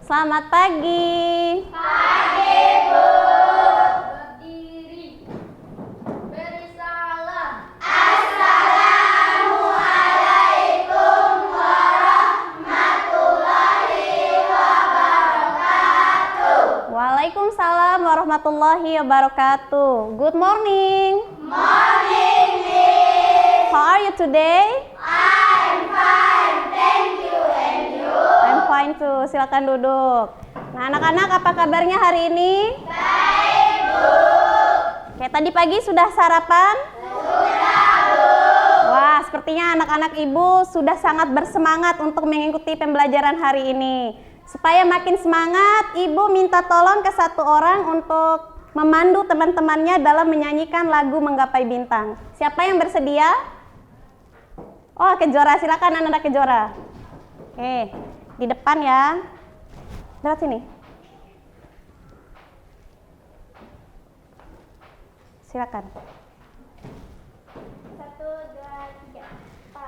Selamat pagi. Pagi, Bu. Berdiri. Beri salam. Assalamualaikum warahmatullahi wabarakatuh. Waalaikumsalam warahmatullahi wabarakatuh. Good morning. Morning, Miss. How are you today? I'm fine, thank you. And you? I'm fine too. Silakan duduk. Nah, anak-anak apa kabarnya hari ini? Baik, Bu. Oke, tadi pagi sudah sarapan? Sudah, Bu. Wah, sepertinya anak-anak ibu sudah sangat bersemangat untuk mengikuti pembelajaran hari ini. Supaya makin semangat, ibu minta tolong ke satu orang untuk memandu teman-temannya dalam menyanyikan lagu Menggapai Bintang. Siapa yang bersedia? Oh, Kejora, silakan anak-anak Kejora. Oke, di depan ya. Lewat sini. Silakan. 1, 2, 3.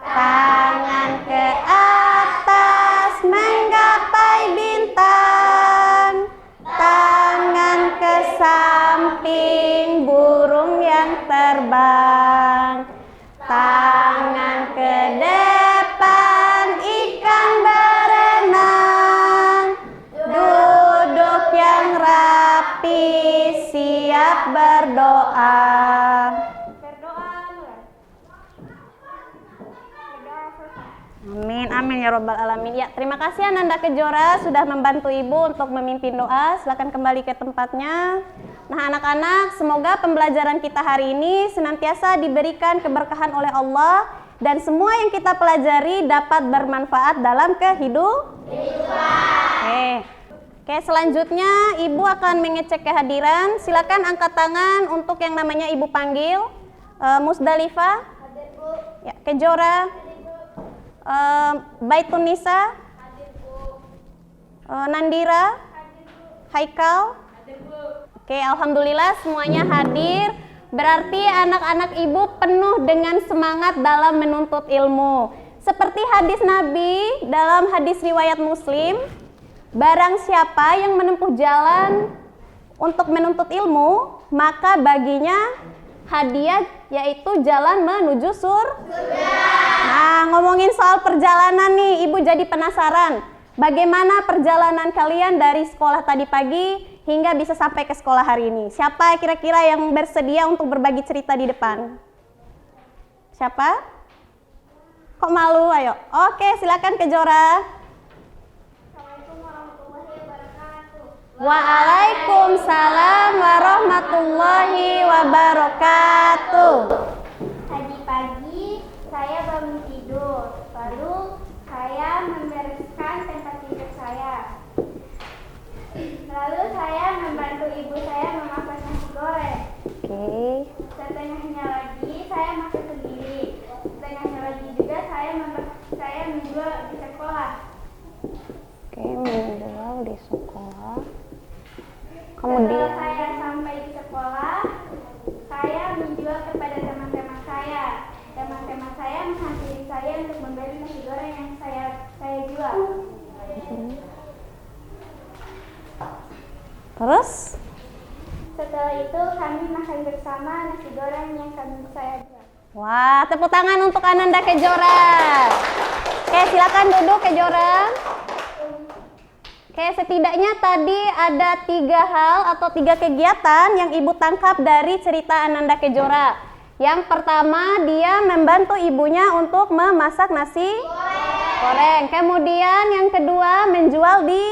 Tangan ke atas menggapai bintang, tangan ke samping burung yang terbang, tangan ke depan ikan berenang, duduk yang rapi siap berdoa. Amin, amin ya robbal alamin. Ya, terima kasih Ananda Kejora sudah membantu ibu untuk memimpin doa. Silakan kembali ke tempatnya. Nah, anak-anak, semoga pembelajaran kita hari ini senantiasa diberikan keberkahan oleh Allah dan semua yang kita pelajari dapat bermanfaat dalam kehidupan. Oke, selanjutnya ibu akan mengecek kehadiran. Silakan angkat tangan untuk yang namanya ibu panggil. Musdalifah, Hadir, Bu. ya, Kejora, Baitun Nisa, Hadir, Bu. Nandira, Hadir, Bu. Haikal. Hadir, Bu. Oke, alhamdulillah semuanya hadir. Berarti anak-anak ibu penuh dengan semangat dalam menuntut ilmu. Seperti hadis Nabi dalam hadis riwayat Muslim, barang siapa yang menempuh jalan untuk menuntut ilmu, maka baginya hadiah yaitu jalan menuju surga. Nah, ngomongin soal perjalanan nih, ibu jadi penasaran. Bagaimana perjalanan kalian dari sekolah tadi pagi hingga bisa sampai ke sekolah hari ini? Siapa kira-kira yang bersedia untuk berbagi cerita di depan? Siapa? Kok malu? Ayo. Oke, silakan Kejora. Assalamualaikum warahmatullahi wabarakatuh. Waalaikumsalam warahmatullahi wabarakatuh. Tadi pagi saya bangun tidur, lalu saya membereskan tempat tidur saya. Lalu saya membantu ibu saya memasak nasi goreng. Oke. Setengahnya lagi saya masak sendiri. Setengahnya lagi juga saya menjual di sekolah. Oke, menjual di sekolah. Setelah Kemudian saya sampai di sekolah, saya menjual kepada teman-teman saya. Teman-teman saya menghampiri saya untuk membeli nasi goreng yang saya jual. terus? Setelah itu kami makan bersama nasi goreng yang saya jual. Wah, tepuk tangan untuk Ananda Kejora. Oke, silakan duduk Kejora. Oke, setidaknya tadi ada 3 hal atau 3 kegiatan yang ibu tangkap dari cerita Ananda Kejora. Yang pertama, dia membantu ibunya untuk memasak nasi goreng. Kemudian yang kedua, menjual di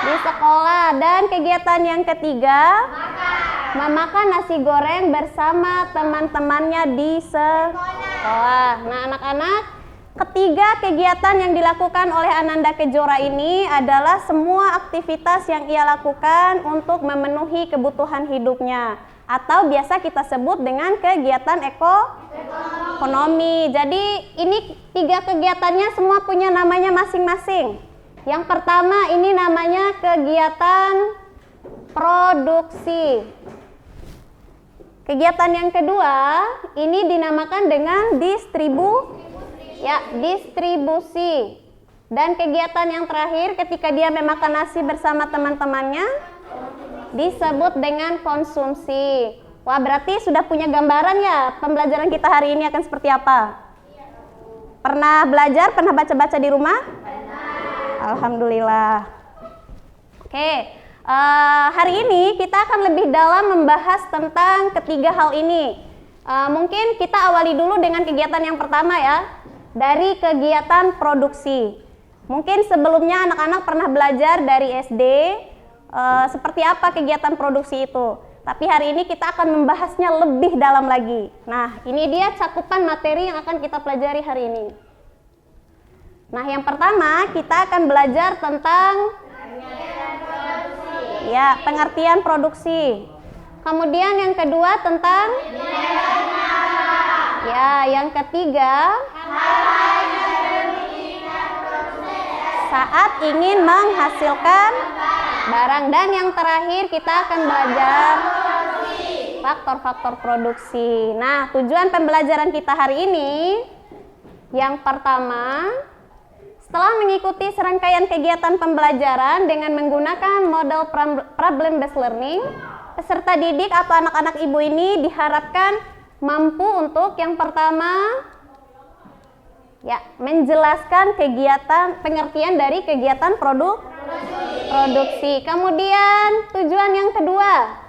sekolah. Dan kegiatan yang ketiga, memakan nasi goreng bersama teman-temannya di sekolah. Nah, anak-anak, ketiga kegiatan yang dilakukan oleh Ananda Kejora ini adalah semua aktivitas yang ia lakukan untuk memenuhi kebutuhan hidupnya, atau biasa kita sebut dengan kegiatan ekonomi. Jadi ini 3 kegiatannya semua punya namanya masing-masing. Yang pertama ini namanya kegiatan produksi. Kegiatan yang kedua ini dinamakan dengan distribusi. Dan kegiatan yang terakhir ketika dia memakan nasi bersama teman-temannya disebut dengan konsumsi. Wah, berarti sudah punya gambaran ya pembelajaran kita hari ini akan seperti apa? Pernah belajar, pernah baca-baca di rumah? Alhamdulillah. Oke, hari ini kita akan lebih dalam membahas tentang ketiga hal ini. Mungkin kita awali dulu dengan kegiatan yang pertama ya, dari kegiatan produksi. Mungkin sebelumnya anak-anak pernah belajar dari SD seperti apa kegiatan produksi itu. Tapi hari ini kita akan membahasnya lebih dalam lagi. Nah, ini dia cakupan materi yang akan kita pelajari hari ini. Nah, yang pertama kita akan belajar tentang pengertian produksi. Kemudian yang kedua tentang yang ketiga saat ingin menghasilkan barang, dan yang terakhir kita akan belajar faktor-faktor produksi. Nah, tujuan pembelajaran kita hari ini yang pertama, setelah mengikuti serangkaian kegiatan pembelajaran dengan menggunakan model problem based learning, peserta didik atau anak-anak ibu ini diharapkan mampu untuk yang pertama menjelaskan pengertian dari kegiatan produksi. Kemudian tujuan yang kedua,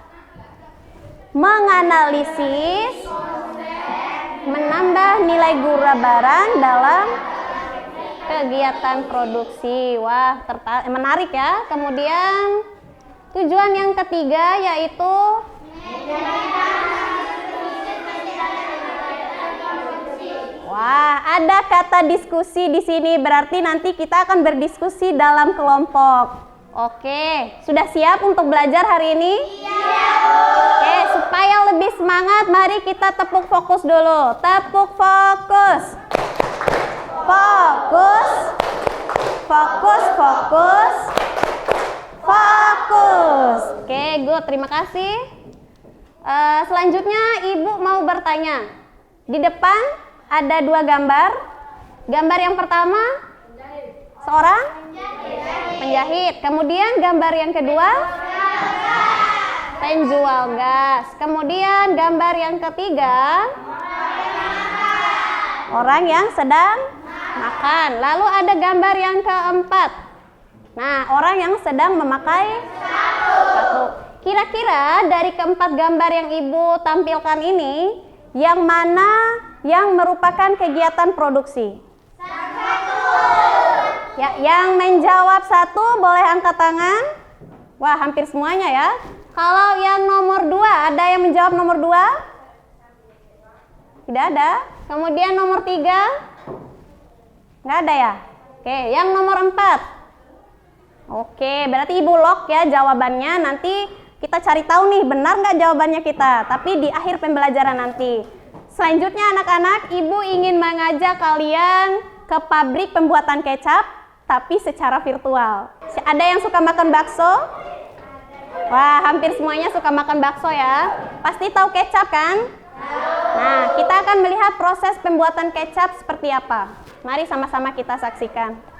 menganalisis, menambah nilai guna barang dalam kegiatan produksi. Wah, menarik ya. Kemudian tujuan yang ketiga yaitu ada kata diskusi di sini, berarti nanti kita akan berdiskusi dalam kelompok. Oke, sudah siap untuk belajar hari ini? Oke, supaya lebih semangat, mari kita tepuk fokus dulu. Tepuk fokus. Fokus. Fokus, fokus. Fokus. Oke, good. Terima kasih. Selanjutnya Ibu mau bertanya. Di depan ada dua gambar. Gambar yang pertama seorang penjahit. Kemudian gambar yang kedua penjual gas. Kemudian gambar yang ketiga orang yang sedang makan. Lalu ada gambar yang keempat. Nah, orang yang sedang memakai sepatu. Kira-kira dari keempat gambar yang Ibu tampilkan ini, yang mana yang merupakan kegiatan produksi? Ya, yang menjawab satu boleh angkat tangan. Wah, hampir semuanya ya. Kalau yang nomor 2, ada yang menjawab nomor 2? Tidak ada. Kemudian nomor 3? Nggak ada ya? Oke, yang nomor 4? Oke, berarti Ibu lock ya jawabannya. Nanti kita cari tahu nih benar nggak jawabannya kita. Tapi di akhir pembelajaran nanti. Selanjutnya anak-anak, Ibu ingin mengajak kalian ke pabrik pembuatan kecap, tapi secara virtual. Ada yang suka makan bakso? Wah, hampir semuanya suka makan bakso ya. Pasti tahu kecap kan? Nah, kita akan melihat proses pembuatan kecap seperti apa. Mari sama-sama kita saksikan.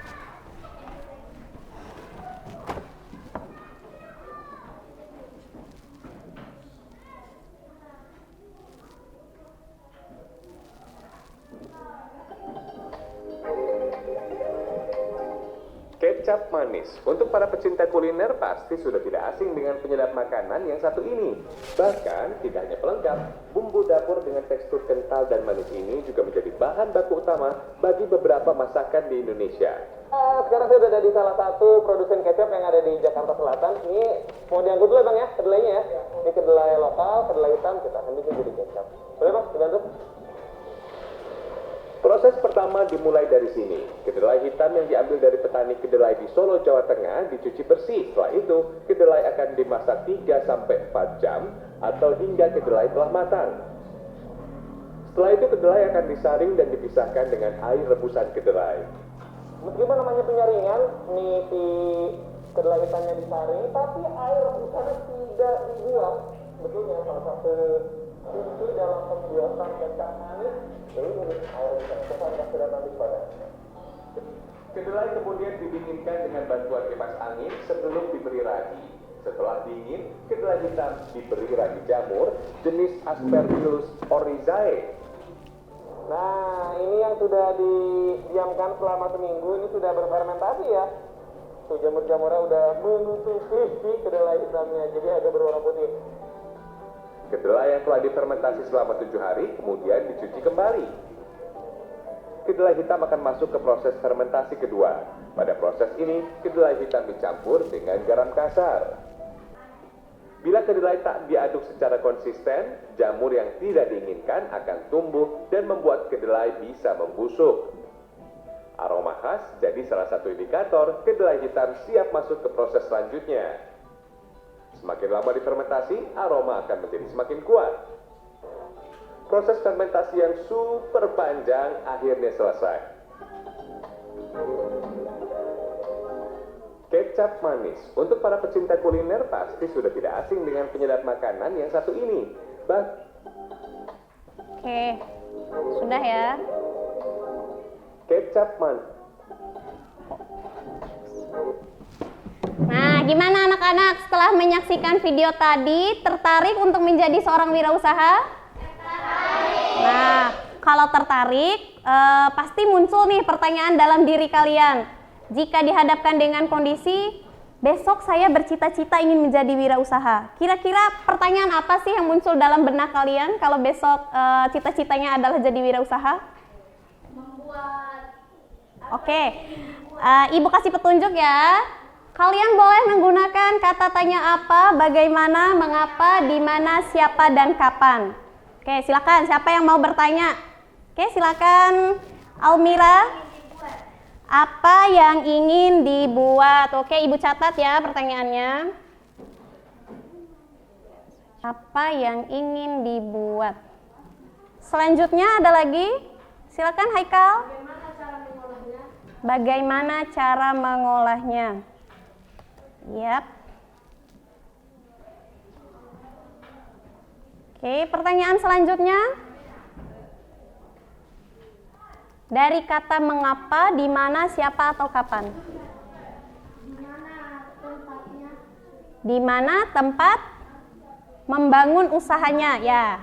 Kecap manis. Untuk para pecinta kuliner pasti sudah tidak asing dengan penyedap makanan yang satu ini. Bahkan tidak hanya pelengkap, bumbu dapur dengan tekstur kental dan manis ini juga menjadi bahan baku utama bagi beberapa masakan di Indonesia. Sekarang saya sudah ada di salah satu produsen kecap yang ada di Jakarta Selatan. Ini mau diangkut dulu ya Bang ya, kedelainya ya. Ini kedelai lokal, kedelai hitam, kita akan bikin jadi kecap. Boleh Bang, dibantu? Proses pertama dimulai dari sini. Kedelai hitam yang diambil dari petani kedelai di Solo, Jawa Tengah dicuci bersih. Setelah itu, kedelai akan dimasak 3-4 jam atau hingga kedelai telah matang. Setelah itu, kedelai akan disaring dan dipisahkan dengan air rebusan kedelai. Meskipun namanya penyaringan, nih si kedelai hitamnya disaring, tapi air rebusannya tidak dibuang. Betulnya salah satu kunci dalam pembuatan kecap manis. Jadi air rebusan itu sudah nanti pada. Kedelai kemudian didinginkan dengan bantuan kipas angin sebelum diberi ragi. Setelah dingin, kedelai hitam diberi ragi jamur jenis Aspergillus oryzae. Nah, ini yang sudah didiamkan selama seminggu, ini sudah berfermentasi ya. Tuh jamur-jamurnya udah menutupi kedelai hitamnya, jadi agak berwarna putih. Kedelai yang telah difermentasi selama 7 hari kemudian dicuci kembali. Kedelai hitam akan masuk ke proses fermentasi kedua. Pada proses ini, kedelai hitam dicampur dengan garam kasar. Bila kedelai tak diaduk secara konsisten, jamur yang tidak diinginkan akan tumbuh dan membuat kedelai bisa membusuk. Aroma khas jadi salah satu indikator kedelai hitam siap masuk ke proses selanjutnya. Semakin lama difermentasi, aroma akan menjadi semakin kuat. Proses fermentasi yang super panjang akhirnya selesai. Kecap manis. Untuk para pecinta kuliner pasti sudah tidak asing dengan penyedap makanan yang satu ini. Oke, sudah ya. Kecap manis. Nah, gimana anak-anak setelah menyaksikan video tadi, tertarik untuk menjadi seorang wirausaha? Nah, kalau tertarik, pasti muncul nih pertanyaan dalam diri kalian. Jika dihadapkan dengan kondisi, besok saya bercita-cita ingin menjadi wirausaha. Kira-kira pertanyaan apa sih yang muncul dalam benak kalian kalau besok cita-citanya adalah jadi wirausaha? Oke, Ibu kasih petunjuk ya. Kalian boleh menggunakan kata tanya apa, bagaimana, mengapa, di mana, siapa, dan kapan. Oke, silakan. Siapa yang mau bertanya? Oke, silakan. Almira. Apa yang ingin dibuat? Oke, Ibu catat ya pertanyaannya. Apa yang ingin dibuat? Selanjutnya ada lagi. Silakan Haikal. Bagaimana cara mengolahnya? Yap. Oke, pertanyaan selanjutnya. Dari kata mengapa, di mana, siapa, atau kapan? Di mana tempat membangun usahanya? Ya.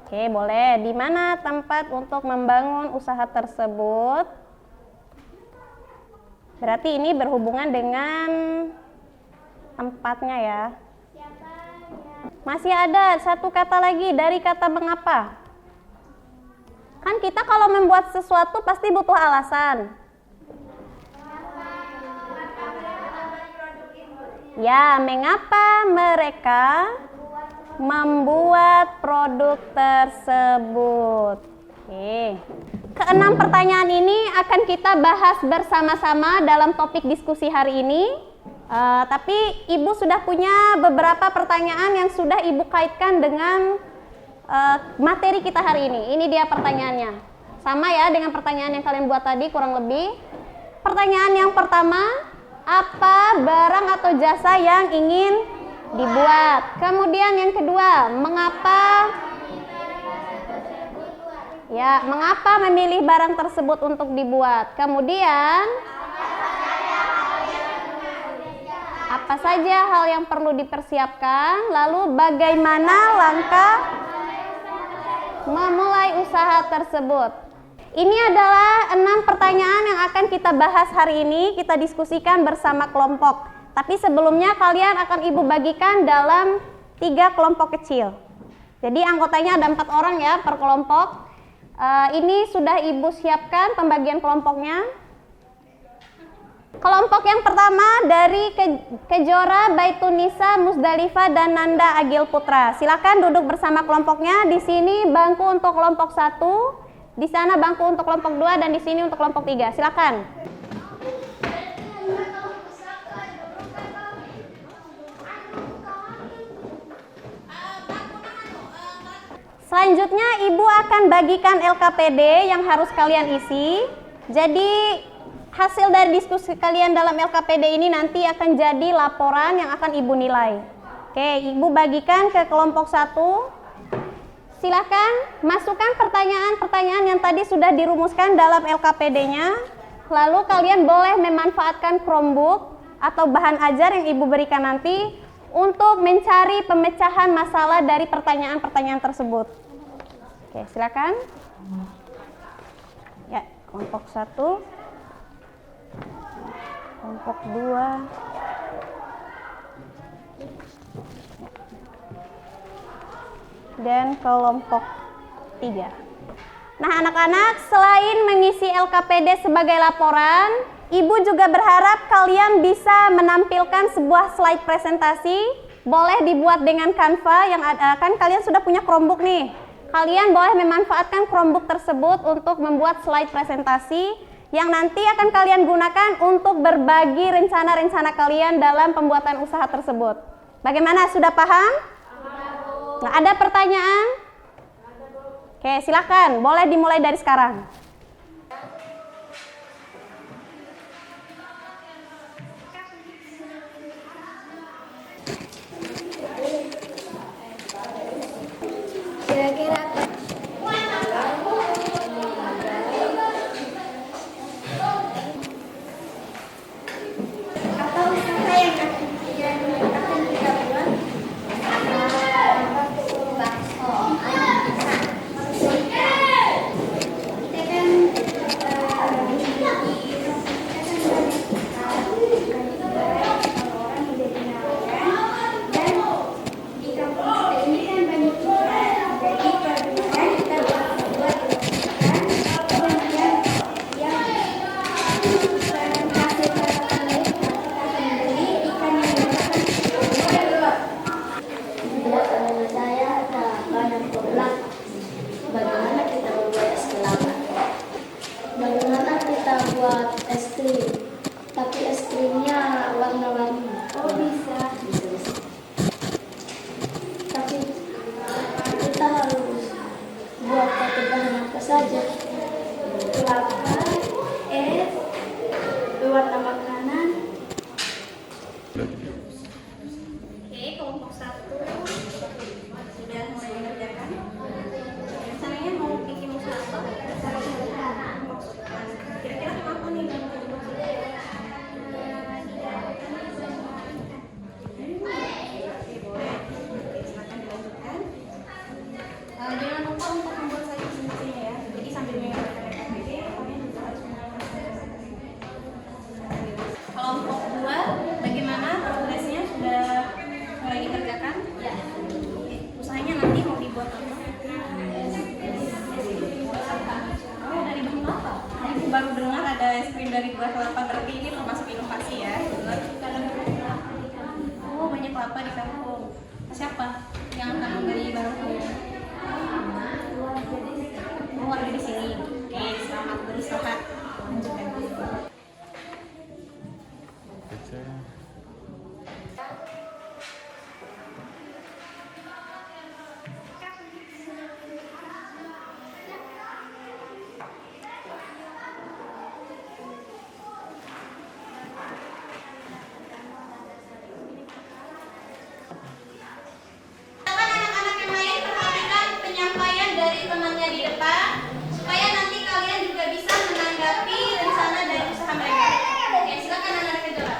Oke, boleh. Di mana tempat untuk membangun usaha tersebut? Berarti ini berhubungan dengan tempatnya ya. Masih ada satu kata lagi dari kata mengapa. Kan kita kalau membuat sesuatu pasti butuh alasan. Ya, mengapa mereka membuat produk tersebut? Oke. Keenam pertanyaan ini akan kita bahas bersama-sama dalam topik diskusi hari ini. Tapi Ibu sudah punya beberapa pertanyaan yang sudah Ibu kaitkan dengan materi kita hari ini. Ini dia pertanyaannya. Sama ya dengan pertanyaan yang kalian buat tadi kurang lebih. Pertanyaan yang pertama, apa barang atau jasa yang ingin dibuat? Kemudian yang kedua, mengapa memilih barang tersebut untuk dibuat? Kemudian apa saja hal yang perlu dipersiapkan? Lalu bagaimana langkah memulai usaha tersebut? Ini adalah 6 pertanyaan yang akan kita bahas hari ini, kita diskusikan bersama kelompok. Tapi sebelumnya kalian akan Ibu bagikan dalam 3 kelompok kecil. Jadi anggotanya ada 4 orang ya per kelompok. Ini sudah Ibu siapkan pembagian kelompoknya. Kelompok yang pertama dari Kejora, Baitunisa, Musdalifah, dan Nanda Agil Putra. Silakan duduk bersama kelompoknya. Di sini bangku untuk kelompok 1, di sana bangku untuk kelompok 2, dan di sini untuk kelompok 3. Silakan. Selanjutnya Ibu akan bagikan LKPD yang harus kalian isi. Jadi hasil dari diskusi kalian dalam LKPD ini nanti akan jadi laporan yang akan Ibu nilai. Oke, Ibu bagikan ke kelompok 1. Silakan masukkan pertanyaan-pertanyaan yang tadi sudah dirumuskan dalam LKPD-nya. Lalu kalian boleh memanfaatkan Chromebook atau bahan ajar yang Ibu berikan nanti untuk mencari pemecahan masalah dari pertanyaan-pertanyaan tersebut. Oke, silakan. Ya, kelompok 1, kelompok 2, dan kelompok 3. Nah, anak-anak, selain mengisi LKPD sebagai laporan, Ibu juga berharap kalian bisa menampilkan sebuah slide presentasi. Boleh dibuat dengan Canva yang ada, kan kalian sudah punya Chromebook nih. Kalian boleh memanfaatkan Chromebook tersebut untuk membuat slide presentasi yang nanti akan kalian gunakan untuk berbagi rencana-rencana kalian dalam pembuatan usaha tersebut. Bagaimana, sudah paham? Nah, ada pertanyaan? Oke, silakan. Boleh dimulai dari sekarang. Kira-kira apa usaha yang akan kita buat? Bakso. Bagaimana kita buat es krim, tapi es krimnya warna-warni. Oh, bisa. Tapi kita harus buat pakai bahan apa saja? Kelapa, es, warna makanan. Oke, kelompok 1 sudah mulai mengerjakan. Rencananya mau bikin usaha apa? Kira-kira apa nih? Silakan dilanjutkan. Jangan lupa untuk membuat slide presentasinya ya. Jadi sambil mengerjakan LKPD, kalian juga harus mengerjakan. Kelompok 2, bagaimana progresnya? Sudah mulai dikerjakan? Ya. Oke. Usahanya nanti mau dibuat apa? Oh, dari bahan kelapa. Ibu baru dengar ada es krim dari buah kelapa, berarti ini termasuk inovasi ya. Oh, banyak kelapa di kampung. Siapa yang akan membeli barangnya? Oh, warga di sini. Oke, selamat berusaha. Lanjutkan. Anak-anak yang lain perhatikan penyampaian dari temannya di depan supaya nanti kalian juga bisa menanggapi rencana dari usaha mereka. Oke, silakan anak-anak Kejora.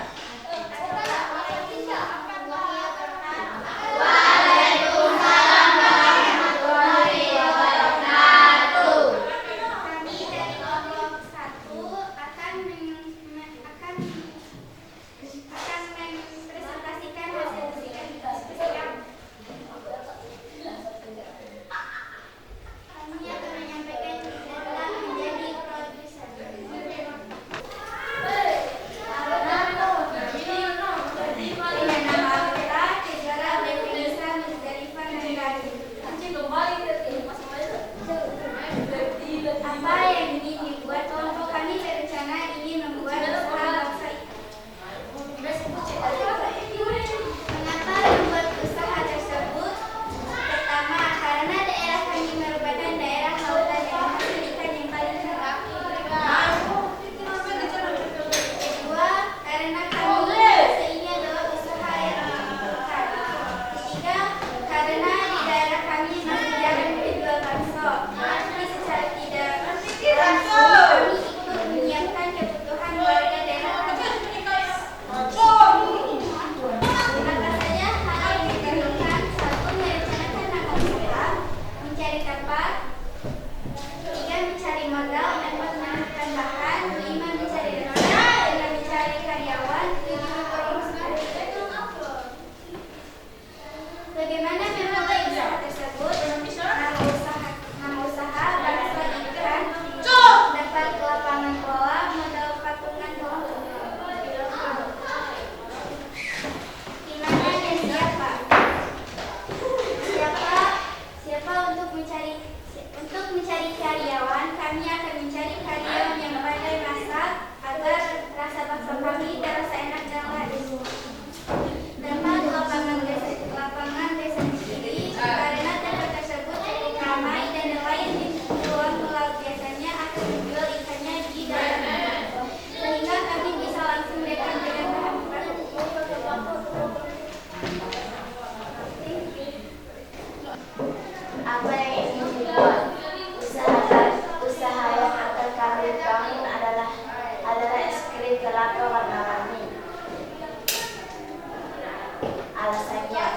alasannya.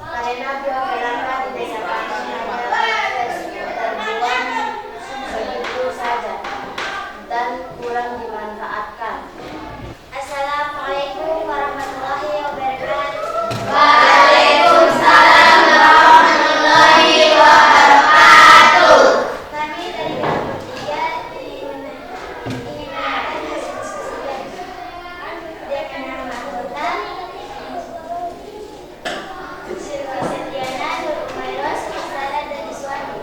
Karena buah kelapa di desa kami hanya terbuang begitu saja dan kurang dimanfaatkan. Assalamualaikum warahmatullahi wabarakatuh. Waalaikumsalam warahmatullahi wabarakatuh. Kami dari kelompok 3 ingin menanyakan hasil diskusi dia kenal mahkota Sylvia Setiana, Nur Umairos, Sarah dan Iswani.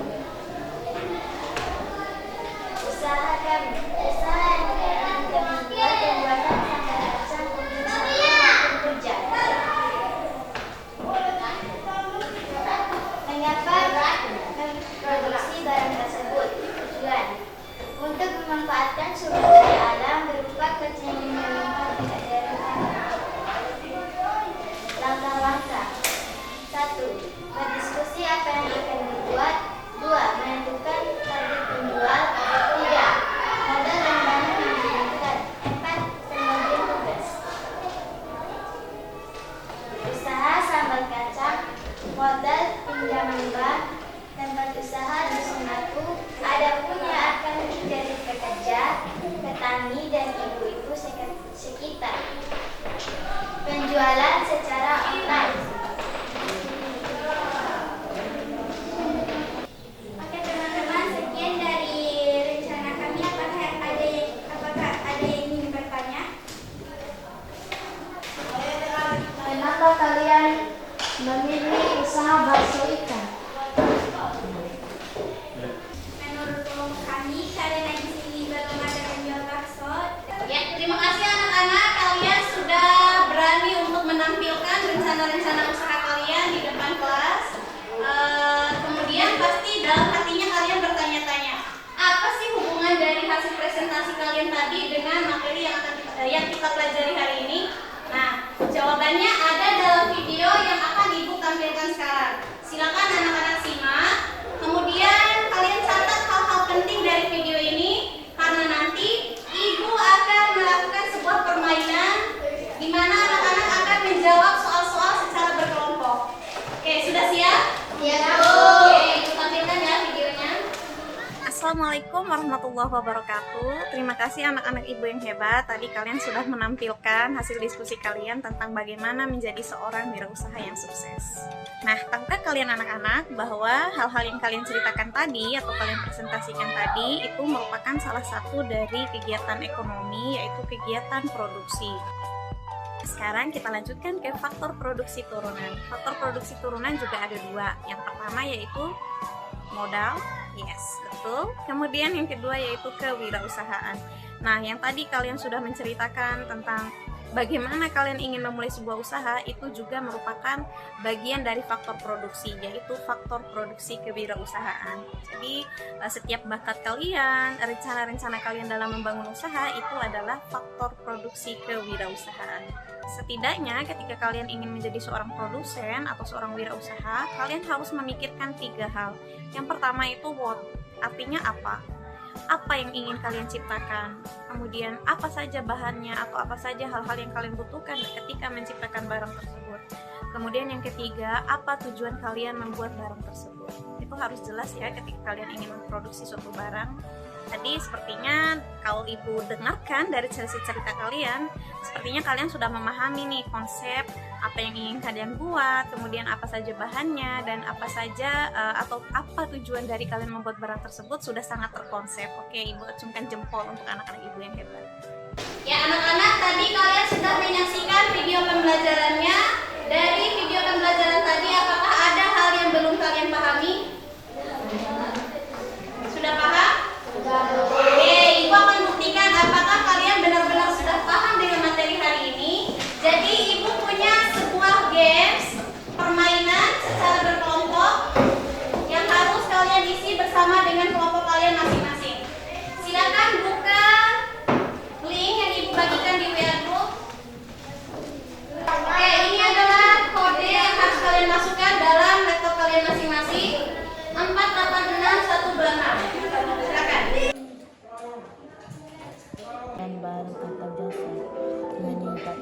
Usaha kami yang membuat pembuatan sandal kacang untuk saya maupun kerja. Mengapa memproduksi barang tersebut? Tujuan untuk memanfaatkan sumber daya alam berupa kerja yang melimpah tidak daerah. Langkah-langkah: 1. Berdiskusi apa yang akan dibuat. 2. Menentukan target penjual. 3. Modal dan bahan yang dibutuhkan. 4. Pembagian tugas. Usaha sambal kacang. Modal pinjaman bank. Tempat usaha dusun aku. Adapun yang akan menjadi pekerja, petani dan ibu-ibu sekitar. Penjualan secara online. Oke teman-teman, sekian dari rencana kami. Apakah ada yang ingin bertanya? Kenapa kalian memilih usaha bakso ikan? Menurut kelompok kami, karena di sini belum ada penjual bakso. Ya, terima kasih anak-anak, kalian sudah berani untuk menampilkan rencana-rencana usaha kalian di depan kelas. Kemudian pasti dalam hatinya kalian bertanya-tanya, apa sih hubungan dari hasil presentasi kalian tadi dengan materi yang kita pelajari hari ini? Nah, jawabannya ada dalam video yang akan Ibu tampilkan sekarang. Silakan anak-anak simak. Kemudian kalian catat hal-hal penting dari video ini, karena nanti Ibu akan melakukan sebuah permainan di mana anak-anak akan menjawab soal-soal secara berkelompok. Oke, sudah siap? Siap. Oke, Ibu tampilkan ya videonya. Assalamualaikum warahmatullahi wabarakatuh. Terima kasih anak-anak Ibu yang hebat. Tadi kalian sudah menampilkan hasil diskusi kalian tentang bagaimana menjadi seorang wirausaha yang sukses. Nah, tahukah kalian anak-anak bahwa hal-hal yang kalian ceritakan tadi atau kalian presentasikan tadi itu merupakan salah satu dari kegiatan ekonomi, yaitu kegiatan produksi. Sekarang kita lanjutkan ke faktor produksi turunan. Faktor produksi turunan juga ada 2. Yang pertama yaitu modal. Yes, betul. Kemudian yang kedua yaitu kewirausahaan. Nah, yang tadi kalian sudah menceritakan tentang bagaimana kalian ingin memulai sebuah usaha, itu juga merupakan bagian dari faktor produksi, yaitu faktor produksi kewirausahaan. Jadi, setiap bakat kalian, rencana-rencana kalian dalam membangun usaha itu adalah faktor produksi kewirausahaan. Setidaknya ketika kalian ingin menjadi seorang produsen atau seorang wirausaha, kalian harus memikirkan 3 hal. Yang pertama itu what, artinya apa? Apa yang ingin kalian ciptakan, kemudian apa saja bahannya atau apa saja hal-hal yang kalian butuhkan ketika menciptakan barang tersebut. Kemudian yang ketiga, apa tujuan kalian membuat barang tersebut. Itu harus jelas ya ketika kalian ingin memproduksi suatu barang. Tadi sepertinya kalau Ibu dengarkan dari cerita kalian, sepertinya kalian sudah memahami nih konsep apa yang ingin kalian buat, kemudian apa saja bahannya, dan apa saja atau apa tujuan dari kalian membuat barang tersebut sudah sangat terkonsep. Oke, Ibu acungkan jempol untuk anak-anak Ibu yang hebat. Ya anak-anak, tadi kalian sudah menyaksikan video pembelajarannya. Dari video pembelajaran tadi, apakah ada hal yang belum kalian pahami? Sudah paham? Oke, Ibu akan buktikan apakah kalian benar-benar sudah paham dengan materi hari ini. Jadi Ibu punya sebuah games, permainan secara berkelompok yang harus kalian isi bersama dengan kelompok kalian masing-masing. Silakan buka link yang Ibu bagikan di WA Group. Oke, ini adalah kode yang harus kalian masukkan dalam laptop kalian masing-masing. 486126. Silakan. Dan baru atau jasa meningkat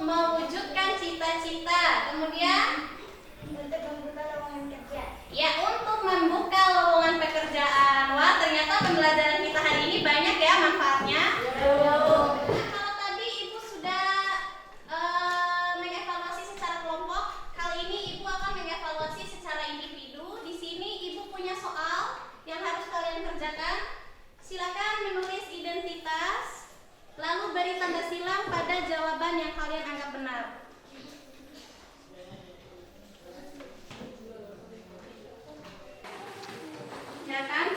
mewujudkan cita-cita. Kemudian Untuk membuka lowongan kerja. ya, untuk membuka lowongan pekerjaan. Wah, ternyata pembelajaran kita hari ini banyak ya manfaatnya. Nah, kalau tadi Ibu sudah mengevaluasi secara kelompok, kali ini Ibu akan mengevaluasi secara individu. Di sini Ibu punya soal yang harus kalian kerjakan. Silakan menulis identitas, lalu beri tanda silang pada jawaban yang kalian anggap benar. Silakan.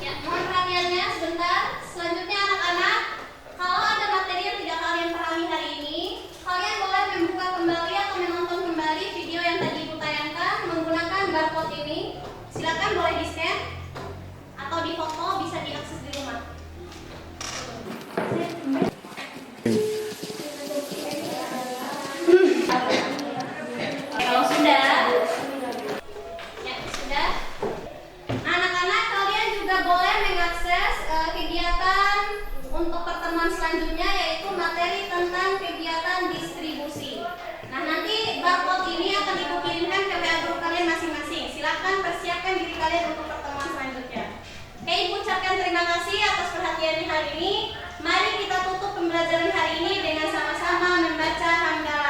Ya, mohon perhatiannya sebentar. Selanjutnya anak-anak, kalau ada materi yang tidak kalian pahami hari ini, kalian boleh membuka kembali atau menonton kembali video yang tadi Ibu tayangkan menggunakan barcode ini. Silakan boleh di-scan atau di-foto, bisa diakses di rumah. Kalau sudah, ya sudah. Anak-anak, kalian juga boleh mengakses kegiatan untuk pertemuan selanjutnya, yaitu materi tentang kegiatan distribusi. Nah, nanti barcode ini akan Ibu kirimkan ke WA group kalian masing-masing. Silakan persiapkan diri kalian untuk pertemuan selanjutnya. Oke, Ibu ucapkan terima kasih atas perhatiannya hari ini. Mari kita tutup pembelajaran hari ini dengan sama-sama membaca hamdalah.